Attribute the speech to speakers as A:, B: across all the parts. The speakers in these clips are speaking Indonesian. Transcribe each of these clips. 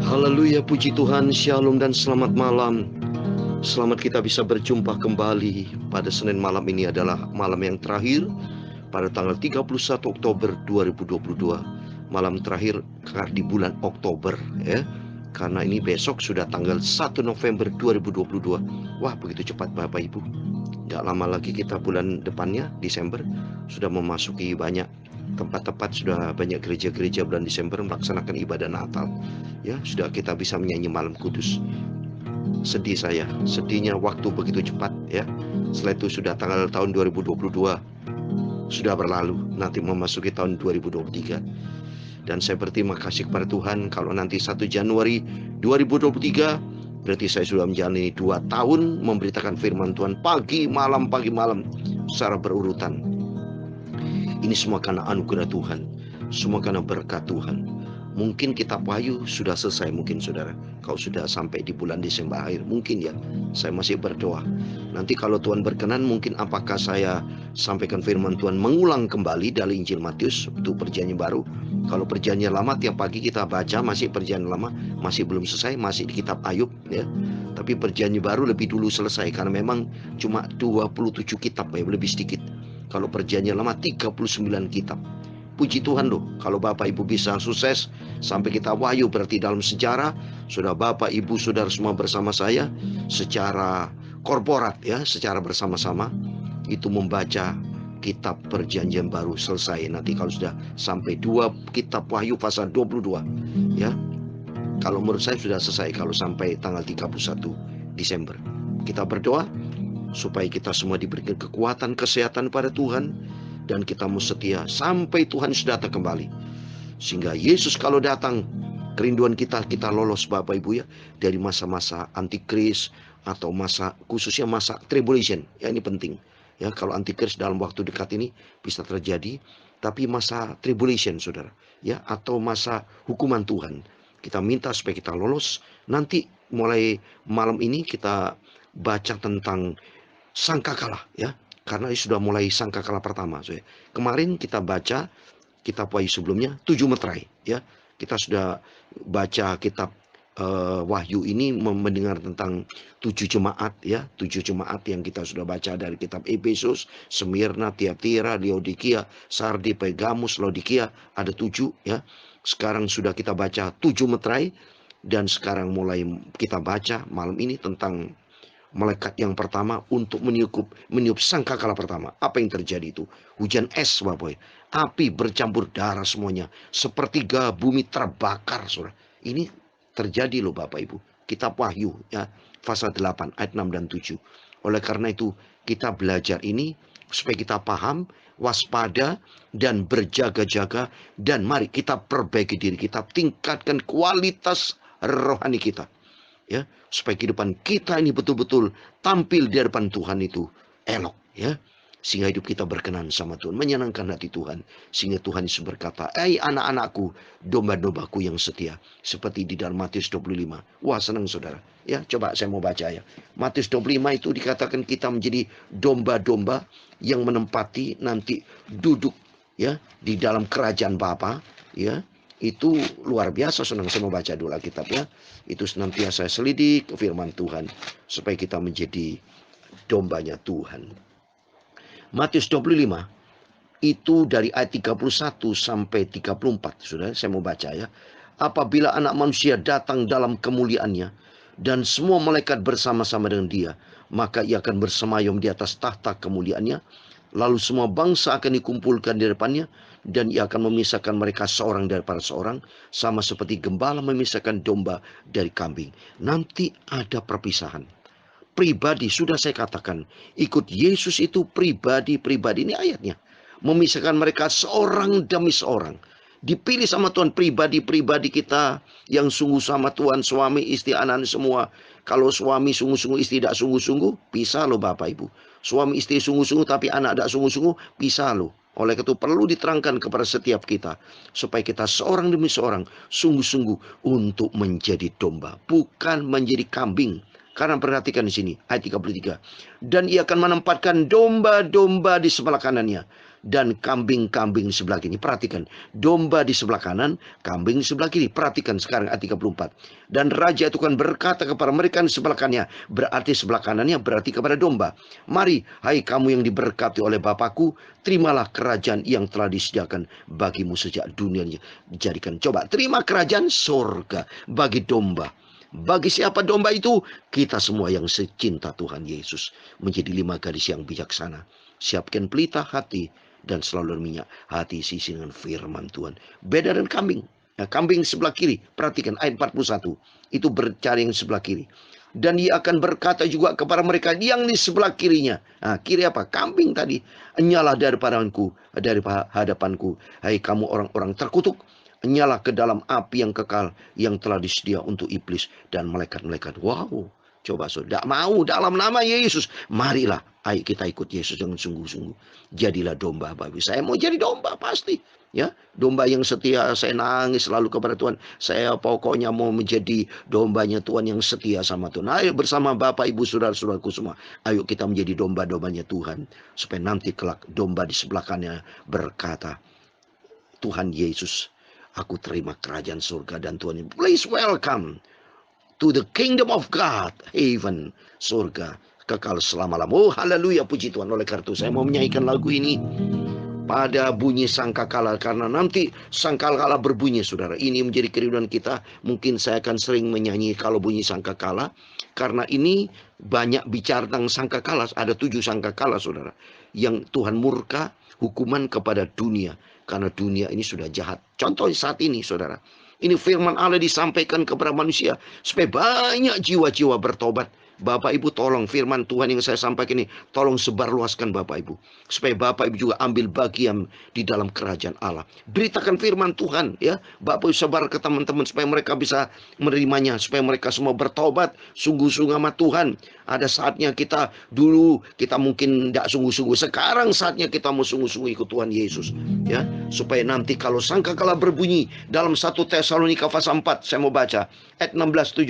A: Haleluya, puji Tuhan, shalom dan selamat malam. Selamat kita bisa berjumpa kembali pada Senin malam. Ini adalah malam yang terakhir pada tanggal 31 Oktober 2022. Malam terakhir di bulan Oktober ya. Karena ini besok sudah tanggal 1 November 2022. Wah, begitu cepat Bapak Ibu. Gak lama lagi kita bulan depannya, Desember, sudah memasuki banyak tempat-tempat, sudah banyak gereja-gereja bulan Desember melaksanakan ibadah Natal. Ya, sudah kita bisa menyanyi malam kudus. Sedih saya, sedihnya waktu begitu cepat ya. Setelah itu sudah tahun 2022 sudah berlalu, nanti memasuki tahun 2023. Dan saya berterima kasih kepada Tuhan kalau nanti 1 Januari 2023 berarti saya sudah menjalani 2 tahun memberitakan firman Tuhan pagi malam secara berurutan. Ini semua karena anugerah Tuhan, semua karena berkat Tuhan. Mungkin kitab Wahyu sudah selesai, mungkin saudara. Kalau sudah sampai di bulan Desember akhir, mungkin ya. Saya masih berdoa. Nanti kalau Tuhan berkenan, mungkin apakah saya sampaikan firman Tuhan mengulang kembali dari Injil Matius untuk perjanjian baru. Kalau perjanjian lama tiap pagi kita baca, masih perjanjian lama, masih belum selesai, masih di kitab Ayub ya. Tapi perjanjian baru lebih dulu selesai karena memang cuma 27 kitab ya, lebih sedikit. Kalau perjanjian lama 39 kitab. Puji Tuhan loh, kalau Bapak Ibu bisa sukses sampai kita Wahyu, berarti dalam sejarah sudah Bapak Ibu Saudara semua bersama saya secara korporat ya, secara bersama-sama itu membaca kitab perjanjian baru selesai. Nanti kalau sudah sampai 2 kitab Wahyu pasal 22 ya. Kalau menurut saya sudah selesai kalau sampai tanggal 31 Desember. Kita berdoa supaya kita semua diberikan kekuatan, kesehatan pada Tuhan, dan kita mau setia sampai Tuhan sudah datang kembali. Sehingga Yesus kalau datang, kerinduan kita lolos Bapak Ibu ya, dari masa-masa antikris atau khususnya masa tribulation. Ya, ini penting. Ya, kalau antikris dalam waktu dekat ini bisa terjadi, tapi masa tribulation Saudara, ya, atau masa hukuman Tuhan. Kita minta supaya kita lolos. Nanti mulai malam ini kita baca tentang sangkakala ya. Karena sudah mulai sangkakala pertama. Kemarin kita baca kitab Wahyu sebelumnya 7 meterai ya. Kita sudah baca kitab Wahyu ini mendengar tentang 7 jemaat ya, 7 jemaat yang kita sudah baca dari kitab Efesus, Smyrna, Tiatira, Laodikia, Sardi, Pergamus, Laodikia, ada 7 ya. Sekarang sudah kita baca 7 meterai dan sekarang mulai kita baca malam ini tentang malaikat yang pertama untuk meniup sangkakala pertama. Apa yang terjadi itu? Hujan es Bapak. Api bercampur darah semuanya. Sepertiga bumi terbakar Saudara. Ini terjadi loh Bapak Ibu. Kitab Wahyu ya, pasal 8 ayat 6 dan 7. Oleh karena itu kita belajar ini supaya kita paham, waspada dan berjaga-jaga, dan mari kita perbaiki diri kita, tingkatkan kualitas rohani kita. Ya, supaya kehidupan kita ini betul-betul tampil di hadapan Tuhan itu elok ya, sehingga hidup kita berkenan sama Tuhan, menyenangkan hati Tuhan, sehingga Tuhan Yesus berkata, anak-anakku, domba-dombaku yang setia, seperti di dalam Matius 25. Wah, senang Saudara ya. Coba saya mau baca ya. Matius 25 itu dikatakan kita menjadi domba-domba yang menempati nanti duduk ya di dalam kerajaan Bapa ya. Itu luar biasa. Senang saya mau baca dulu Alkitabnya. Itu senantiasa selidik firman Tuhan supaya kita menjadi dombanya Tuhan. Matius 25 itu dari ayat 31 sampai 34. Sudah saya mau baca ya. Apabila anak manusia datang dalam kemuliaannya dan semua malaikat bersama-sama dengan dia, maka ia akan bersemayam di atas tahta kemuliaannya. Lalu semua bangsa akan dikumpulkan di depannya, dan ia akan memisahkan mereka seorang daripada seorang, sama seperti gembala memisahkan domba dari kambing. Nanti ada perpisahan. Pribadi, sudah saya katakan, ikut Yesus itu pribadi ini ayatnya. Memisahkan mereka seorang demi seorang. Dipilih sama Tuhan pribadi kita yang sungguh sama Tuhan, suami, istri, anak semua. Kalau suami sungguh-sungguh, istri tidak sungguh-sungguh, pisah loh Bapak Ibu. Suami istri sungguh-sungguh tapi anak tidak sungguh-sungguh, pisah loh. Oleh itu perlu diterangkan kepada setiap kita, supaya kita seorang demi seorang sungguh-sungguh untuk menjadi domba, bukan menjadi kambing. Karena perhatikan di sini ayat 33. Dan ia akan menempatkan domba-domba di sebelah kanannya dan kambing-kambing sebelah kiri. Perhatikan, domba di sebelah kanan, kambing sebelah kiri. Perhatikan sekarang ayat 34. Dan raja itu kan berkata kepada mereka di sebelah kanannya, berarti sebelah kanannya berarti kepada domba. Mari, hai kamu yang diberkati oleh Bapakku, terimalah kerajaan yang telah disediakan bagimu sejak dunia dijadikan. Coba, terima kerajaan surga bagi domba. Bagi siapa domba itu? Kita semua yang secinta Tuhan Yesus. Menjadi 5 gadis yang bijaksana. Siapkan pelita hati dan selalu minyak hati isi dengan firman Tuhan. Beda dengan kambing. Nah, kambing sebelah kiri. Perhatikan ayat 41. Itu bercari yang sebelah kiri. Dan ia akan berkata juga kepada mereka yang di sebelah kirinya. Nah, kiri apa? Kambing tadi. Enyalah dari hadapanku. Hai kamu orang-orang terkutuk. Nyala ke dalam api yang kekal yang telah disediakan untuk iblis dan malaikat-malaikat. Wow, coba saudara, mau dalam nama Yesus, marilah, ayo kita ikut Yesus dengan sungguh-sungguh. Jadilah domba, Bapak. Saya mau jadi domba pasti, ya, domba yang setia. Saya nangis selalu kepada Tuhan. Saya pokoknya mau menjadi dombanya Tuhan yang setia sama Tuhan. Ayo bersama Bapak, Ibu, saudara-saudaraku semua, ayo kita menjadi domba-dombanya Tuhan, supaya nanti kelak domba di sebelah kanannya berkata, Tuhan Yesus, aku terima kerajaan surga dan Tuhan. Please welcome to the kingdom of God. Heaven, surga, kekal selama-lamanya. Oh haleluya, puji Tuhan. Oleh karena itu saya mau menyanyikan lagu ini pada bunyi sangkakala. Karena nanti sangkakala berbunyi, saudara. Ini menjadi kerinduan kita. Mungkin saya akan sering menyanyi kalau bunyi sangkakala. Karena ini banyak bicara tentang sangkakala. Ada 7 sangkakala, saudara. Yang Tuhan murka hukuman kepada dunia. Karena dunia ini sudah jahat. Contoh saat ini, saudara. Ini firman Allah disampaikan kepada manusia. Supaya banyak jiwa-jiwa bertobat. Bapak Ibu tolong firman Tuhan yang saya sampaikan ini. Tolong sebarluaskan Bapak Ibu. Supaya Bapak Ibu juga ambil bagian di dalam kerajaan Allah. Beritakan firman Tuhan, ya. Bapak Ibu sebar ke teman-teman. Supaya mereka bisa menerimanya. Supaya mereka semua bertobat. Sungguh-sungguh sama Tuhan. Ada saatnya kita dulu mungkin tidak sungguh-sungguh. Sekarang saatnya kita mau sungguh-sungguh ikut Tuhan Yesus, ya. Supaya nanti kalau sangkakala berbunyi dalam 1 Tesalonika pasal 4, saya mau baca ayat 16-17.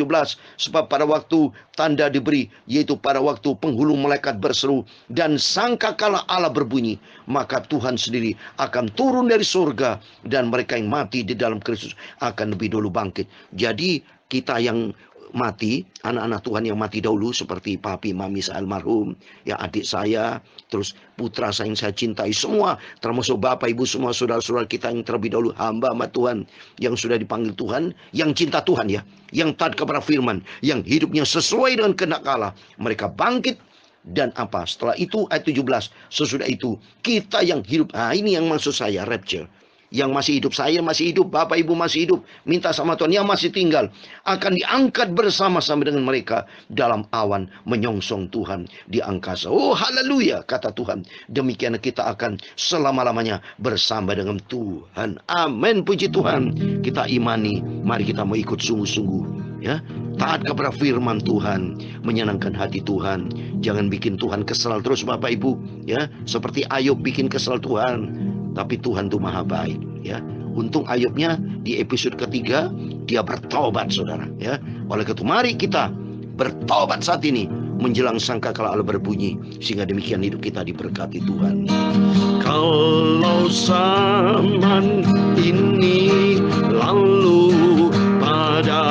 A: Sebab pada waktu tanda diberi, yaitu pada waktu penghulu malaikat berseru dan sangkakala Allah berbunyi, maka Tuhan sendiri akan turun dari surga dan mereka yang mati di dalam Kristus akan lebih dulu bangkit. Jadi kita yang mati, anak-anak Tuhan yang mati dahulu seperti papi, mami saya almarhum, ya adik saya, terus putra saya yang saya cintai semua, termasuk Bapak Ibu semua saudara-saudara kita yang terlebih dahulu hamba-hamba Tuhan yang sudah dipanggil Tuhan, yang cinta Tuhan, ya, yang taat kepada firman, yang hidupnya sesuai dengan kehendak Allah, mereka bangkit. Dan apa? Setelah itu ayat 17, sesudah itu kita yang hidup, ini yang maksud saya rapture. Yang masih hidup, saya masih hidup, Bapak Ibu masih hidup, minta sama Tuhan, yang masih tinggal akan diangkat bersama-sama dengan mereka dalam awan menyongsong Tuhan di angkasa. Oh haleluya, kata Tuhan, demikian kita akan selama-lamanya bersama dengan Tuhan. Amin, puji Tuhan. Kita imani, mari kita mau ikut sungguh-sungguh, ya, taat kepada firman Tuhan, menyenangkan hati Tuhan. Jangan bikin Tuhan kesal terus, Bapak Ibu, ya, seperti Ayub bikin kesal Tuhan. Tapi Tuhan itu maha baik, ya. Untung Ayubnya di episode ketiga dia bertobat, saudara, ya. Oleh karena itu mari kita bertobat saat ini menjelang sangkakala Allah berbunyi, sehingga demikian hidup kita diberkati Tuhan. Kalau zaman ini lalu pada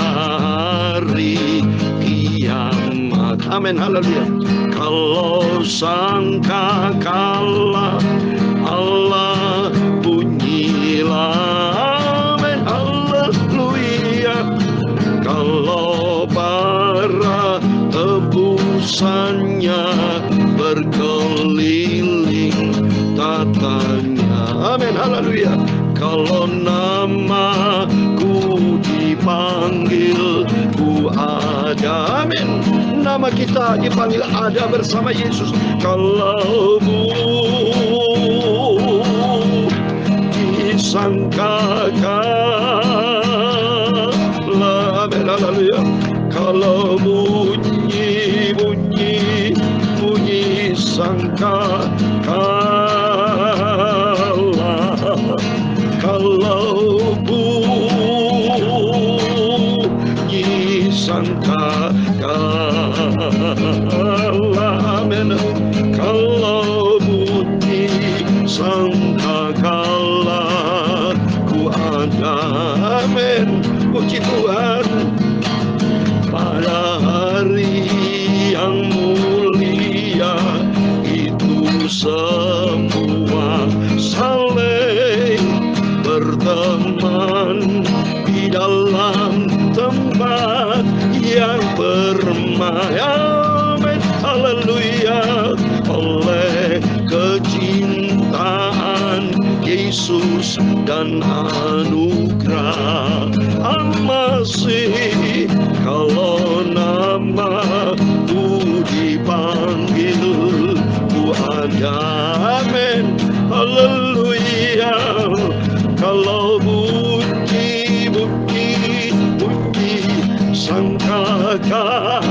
A: hari kiamat, amin, haleluya. Kalau sangkakala Allah bunyilah, amin, haleluya. Kalau para tebusannya berkeliling tatanya, amin, haleluya. Kalau namaku dipanggil, ku ada, amin. Nama kita dipanggil ada bersama Yesus. Kalau disangkakanlah, amin, haleluya. Kalau bunyi sangkakala, kalau bunyi sangkakala, amin. Kalau bunyi ada. Amin. Puji Tuhan. Pada hari yang mulia itu semua saling berteman di dalam tempat yang permai. Amin. Haleluya. Oleh kecintaan Yesus dan anugerah Al-Masih, kalau namamu dipanggil, ku ada. Amin. Haleluya. Kalau bunyi sangkakala,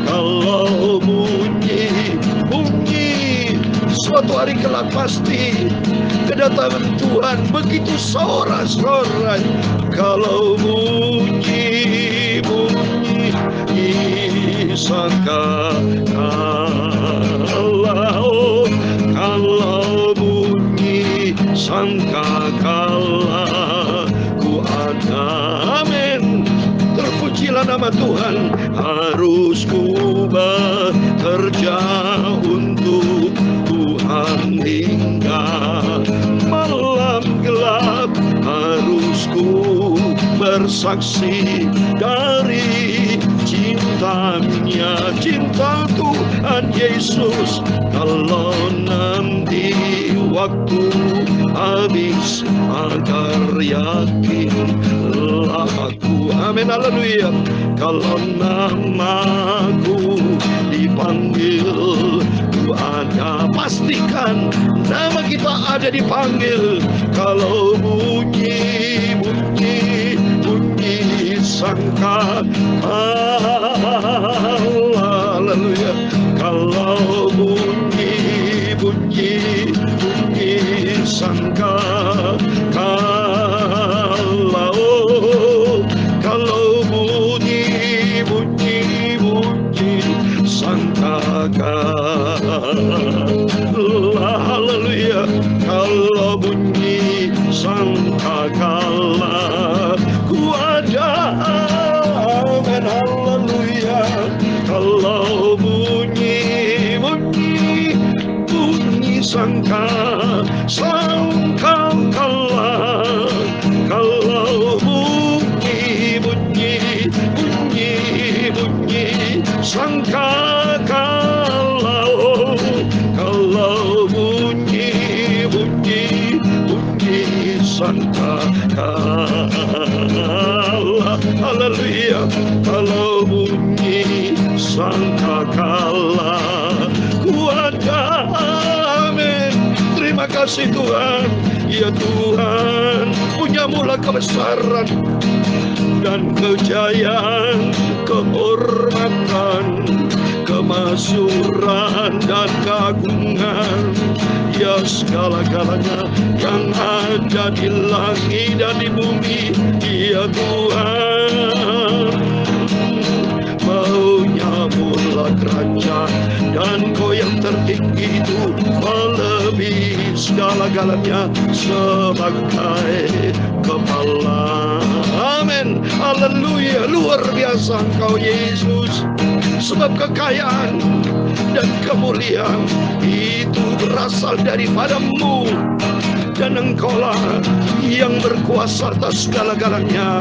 A: kalau bunyi suatu hari kelak pasti kedatangan Tuhan begitu sorak-sorai. Kalau bunyi sangkakala, oh, kalau bunyi sangkakala, ku ada. Amin. Terpujilah nama Tuhan. Harus ku bekerja untuk Tuhan hingga malam gelap. Harus ku bersaksi dari cintanya, cinta Tuhan Yesus. Kalau nanti waktu habis, agar yakinlah aku. Amin. Haleluya. Kalau namaku dipanggil, ku ada. Pastikan nama kita ada dipanggil. Kalau bunyi sangkakala, haleluya. Kalau bunyi sangkakala, oh, kalau bunyi sangkakala, haleluya. Kalau bunyi sangkakala, ku ada. Amin. Haleluya. Kalau bunyi sangkakala, kalau bunyi sangkakala, oh, kalau bunyi sangkakala, haleluya. Kalau bunyi sangkakala, ku ada. Amin. Terima kasih Tuhan. Ya Tuhan, punyamulah kebesaran dan kejayaan, kehormatan, kemasyuran dan keagungan. Ya segala-galanya yang ada di langit dan di bumi. Ya Tuhan, maunya mula kerajaan, dan Kau yang tertinggi itu melebihi segala-galanya sebagai kepala. Amin. Haleluya. Luar biasa Engkau Yesus, sebab kekayaan dan kemuliaan itu berasal daripada-Mu, dan Engkaulah yang berkuasa atas segala-galanya.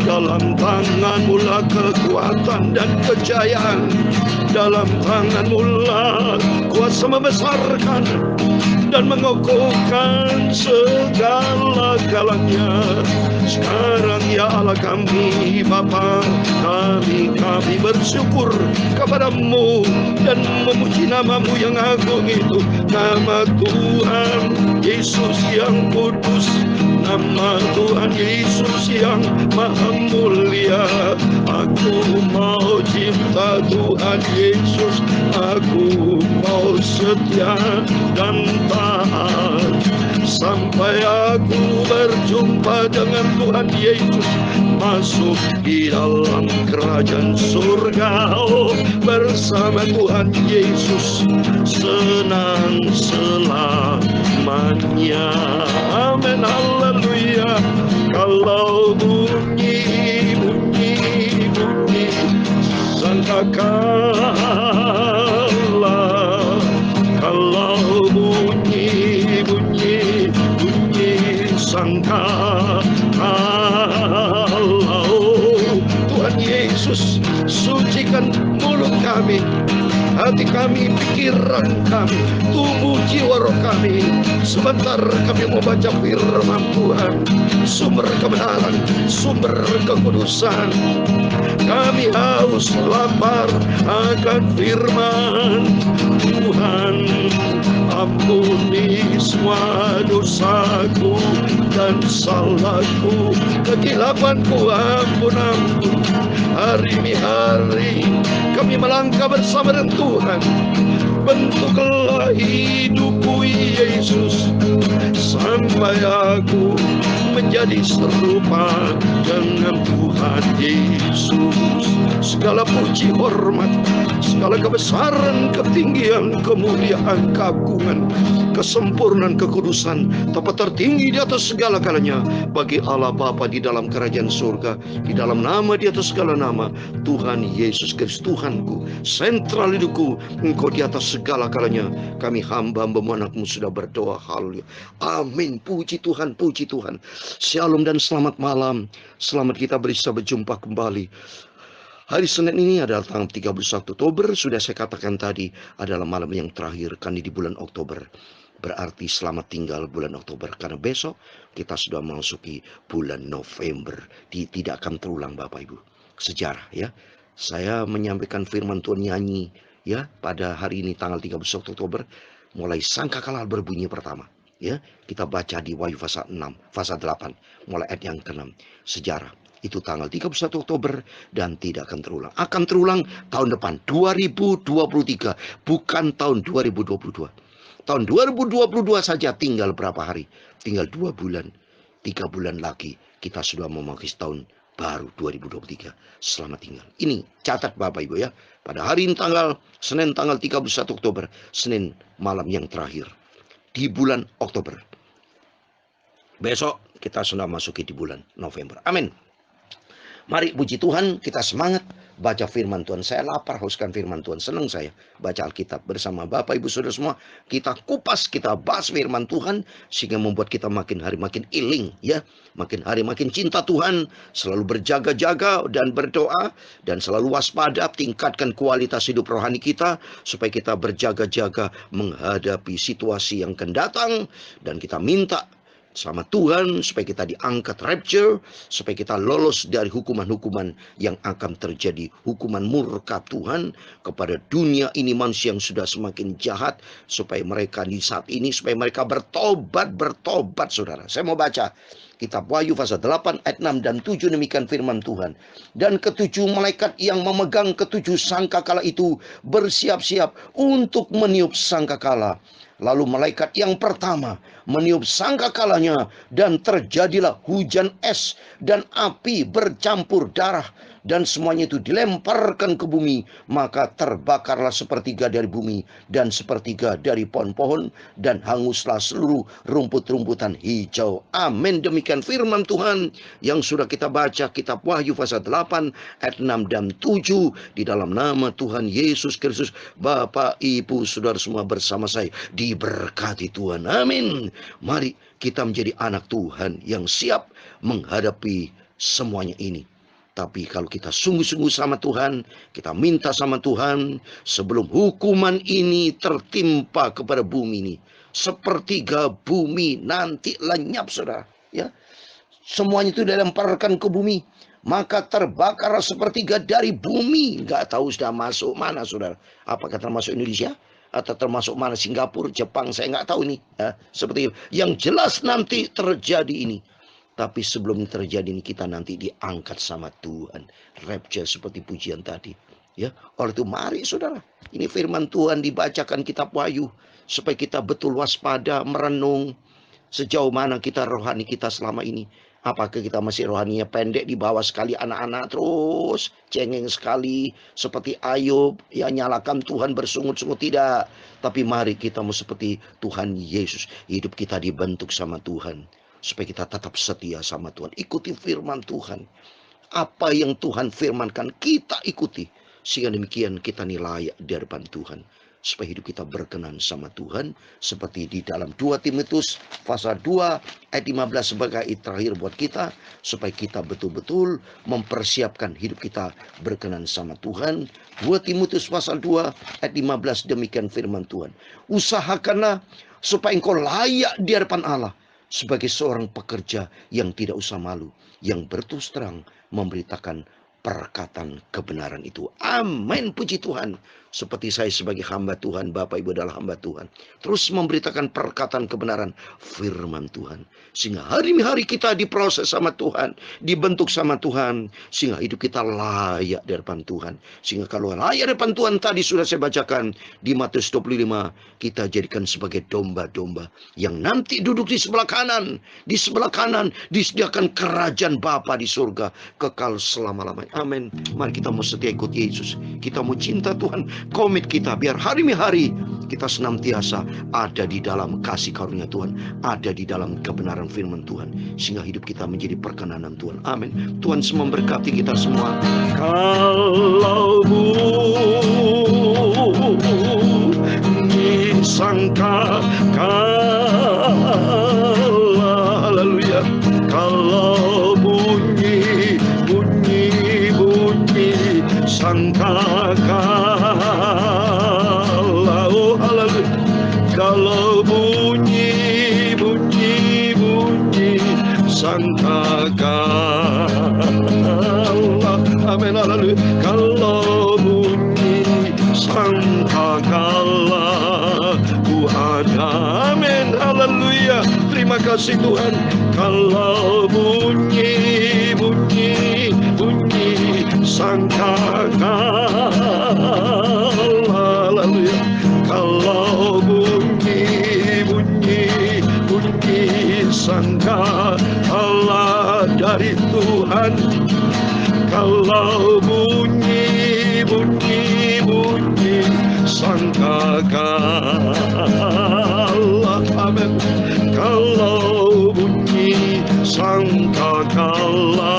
A: Dalam tangan-Mu lah kekuatan dan kejayaan, dalam tangan-Mu lah kuasa membesarkan dan mengokohkan segala-galanya. Sekarang ya Allah kami, Bapa, kami bersyukur kepada-Mu dan memuji nama-Mu yang agung itu, nama Tuhan Yesus yang kudus, nama Tuhan Yesus yang maha mulia. Aku mau cinta Tuhan Yesus, aku mau setia dan taat sampai aku berjumpa dengan Tuhan Yesus, masuk di dalam kerajaan surga. Oh, bersama Tuhan Yesus senang selamanya. amin, haleluya. Kalau bunyi sangkakala, kalau bunyi sangkakala, Tuhan Yesus, sucikan mulut kami, hati kami, pikiran kami, tubuh jiwa roh kami. Sebentar kami mau baca firman Tuhan, sumber kebenaran, sumber kekudusan. Kami haus lapar akan firman Tuhan. Ampuni semua dosaku dan salahku, kesilapanku, ampun. Hari demi hari kami melangkah bersama dengan Tuhan. Bentuklah hidupku Yesus, sampai aku menjadi serupa dengan Tuhan Yesus. Segala puji, hormat, segala kebesaran, ketinggian, kemuliaan, keagungan, kesempurnaan, kekudusan, tempat tertinggi di atas segala galanya bagi Allah Bapa di dalam kerajaan surga, di dalam nama di atas segala nama, Tuhan Yesus Kristus. Tuhanku, sentral hidupku, Engkau di atas segala galanya. Kami hamba-hambamu, anak-Mu sudah berdoa. Haleluya, amin. Puji Tuhan, puji Tuhan. Shalom dan selamat malam. Selamat kita bisa berjumpa kembali. Hari Senin ini adalah tanggal 31 Oktober. Sudah saya katakan tadi, adalah malam yang terakhir kami di bulan Oktober. Berarti selamat tinggal bulan Oktober, karena besok kita sudah memasuki bulan November. Tidak akan terulang Bapak Ibu. Sejarah ya. Saya menyampaikan firman Tuhan nyanyi ya pada hari ini tanggal 31 Oktober, mulai sangkakala berbunyi pertama. Ya, kita baca di Wahyu pasal 6, pasal 8, mulai ayat yang ke-6. Sejarah itu tanggal 31 Oktober dan tidak akan terulang. Akan terulang tahun depan 2023, bukan tahun 2022. Tahun 2022 saja tinggal berapa hari? Tinggal 2 bulan. 3 bulan lagi kita sudah memasuki tahun baru 2023. Selamat tinggal. Ini catat Bapak Ibu ya. Pada hari ini Senin tanggal 31 Oktober, Senin malam yang terakhir di bulan Oktober. Besok kita sudah masuki di bulan November. Amin. Mari puji Tuhan, kita semangat baca firman Tuhan. Saya lapar hauskan firman Tuhan. Senang saya baca Alkitab bersama Bapak Ibu Saudara semua. Kita kupas, kita bahas firman Tuhan sehingga membuat kita makin hari makin iling ya. Makin hari makin cinta Tuhan, selalu berjaga-jaga dan berdoa dan selalu waspada, tingkatkan kualitas hidup rohani kita supaya kita berjaga-jaga menghadapi situasi yang akan datang, dan kita minta sama Tuhan supaya kita diangkat rapture, supaya kita lolos dari hukuman-hukuman yang akan terjadi, hukuman murka Tuhan kepada dunia ini, manusia yang sudah semakin jahat, supaya mereka di saat ini, supaya mereka bertobat saudara. Saya mau baca kitab Wahyu pasal 8 ayat 6 dan 7, demikian firman Tuhan. Dan ketujuh malaikat yang memegang ketujuh sangkakala itu bersiap-siap untuk meniup sangkakala. Lalu malaikat yang pertama meniup sangkakalanya, dan terjadilah hujan es dan api bercampur darah, dan semuanya itu dilemparkan ke bumi. Maka terbakarlah sepertiga dari bumi dan sepertiga dari pohon-pohon, dan hanguslah seluruh rumput-rumputan hijau. Amin. Demikian firman Tuhan yang sudah kita baca, kitab Wahyu pasal 8 ayat 6 dan 7, di dalam nama Tuhan Yesus Kristus. Bapak Ibu Saudara semua bersama saya diberkati Tuhan. Amin. Mari kita menjadi anak Tuhan yang siap menghadapi semuanya ini. Tapi kalau kita sungguh-sungguh sama Tuhan, kita minta sama Tuhan, sebelum hukuman ini tertimpa kepada bumi ini, sepertiga bumi nanti lenyap saudara ya. Semuanya itu dilemparkan ke bumi, maka terbakar sepertiga dari bumi. Nggak tahu sudah masuk mana saudara. Apakah termasuk Indonesia atau termasuk mana, Singapura, Jepang, saya nggak tahu ini ya, seperti itu. Yang jelas nanti terjadi ini. Tapi sebelum terjadi ini, kita nanti diangkat sama Tuhan, rapture seperti pujian tadi ya. Oleh itu mari saudara, ini firman Tuhan dibacakan kitab Wahyu supaya kita betul waspada, merenung sejauh mana kita rohani kita selama ini. Apakah kita masih rohaninya pendek, di bawah sekali anak-anak, terus cengeng sekali seperti Ayub ya, nyalakan Tuhan bersungut-sungut? Tidak. Tapi mari kita mau seperti Tuhan Yesus, hidup kita dibentuk sama Tuhan supaya kita tetap setia sama Tuhan. Ikuti firman Tuhan. Apa yang Tuhan firmankan kita ikuti. Sehingga demikian kita layak di hadapan Tuhan. Supaya hidup kita berkenan sama Tuhan. Seperti di dalam 2 Timotius pasal 2 ayat 15 sebagai ayat terakhir buat kita. Supaya kita betul-betul mempersiapkan hidup kita berkenan sama Tuhan. 2 Timotius pasal 2 ayat 15 demikian firman Tuhan. Usahakanlah supaya engkau layak di hadapan Allah. Sebagai seorang pekerja yang tidak usah malu. Yang berterus terang memberitakan perkataan kebenaran itu. Amin, puji Tuhan. Seperti saya sebagai hamba Tuhan, Bapak Ibu adalah hamba Tuhan. Terus memberitakan perkataan kebenaran firman Tuhan. Sehingga hari-hari kita diproses sama Tuhan, dibentuk sama Tuhan. Sehingga hidup kita layak di hadapan Tuhan. Sehingga kalau layak di hadapan Tuhan tadi sudah saya bacakan di Matius 25. Kita jadikan sebagai domba-domba yang nanti duduk di sebelah kanan. Di sebelah kanan disediakan kerajaan Bapa di surga. Kekal selama-lamanya. Amin. Mari kita mau setia ikut Yesus. Kita mau cinta Tuhan. Komit kita biar hari-hari kita senantiasa ada di dalam kasih karunia Tuhan. Ada di dalam kebenaran firman Tuhan. Sehingga hidup kita menjadi perkenanan Tuhan. Amin. Tuhan semua memberkati kita semua. Kalau bunyi sangka kalah, haleluya. Kalau bunyi sangkakala, oh haleluya. Kalau bunyi sangkakala, amin, haleluya. Kalau bunyi sangkakala, ku ada, amin, haleluya. Terima kasih Tuhan. Kalau bunyi sangkakala, haleluya. Kalau bunyi sangkakala dari Tuhan. Kalau bunyi sangkakala, amin. Kalau bunyi sangkakala,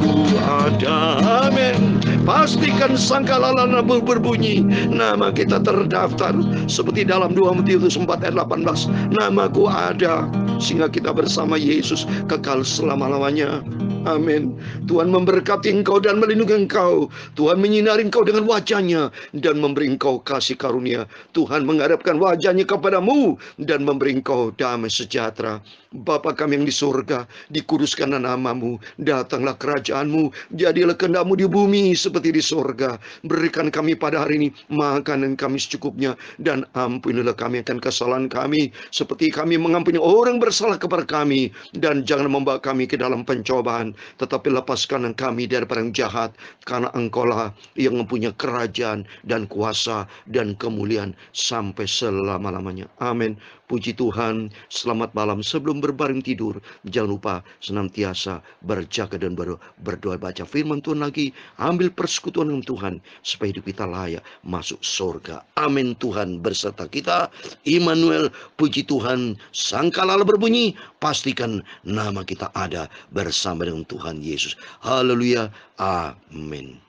A: ku ada, amin. Pastikan sangkakala berbunyi, nama kita terdaftar seperti dalam 2 Timotius 4 ayat 18. Namaku ada, sehingga kita bersama Yesus kekal selama-lamanya. Amin. Tuhan memberkati engkau dan melindungi engkau. Tuhan menyinari engkau dengan wajahnya dan memberi engkau kasih karunia. Tuhan menghadapkan wajahnya kepadamu dan memberi engkau damai sejahtera. Bapa kami yang di surga, dikuduskanlah namamu, datanglah kerajaanmu, jadilah kehendakmu di bumi seperti di surga. Berikan kami pada hari ini makanan kami secukupnya, dan ampunilah kami akan kesalahan kami, seperti kami mengampuni orang bersalah kepada kami. Dan jangan membawa kami ke dalam pencobaan, tetapi lepaskan kami daripada yang jahat, karena engkaulah yang mempunyai kerajaan dan kuasa dan kemuliaan sampai selama-lamanya. Amin. Puji Tuhan. Selamat malam. Sebelum berbaring tidur, jangan lupa senantiasa berjaga dan berdoa, baca firman Tuhan lagi, ambil persekutuan dengan Tuhan supaya hidup kita layak masuk surga. Amin. Tuhan berserta kita. Immanuel, puji Tuhan. Sangkakala berbunyi, pastikan nama kita ada bersama dengan Tuhan Yesus. Haleluya. Amin.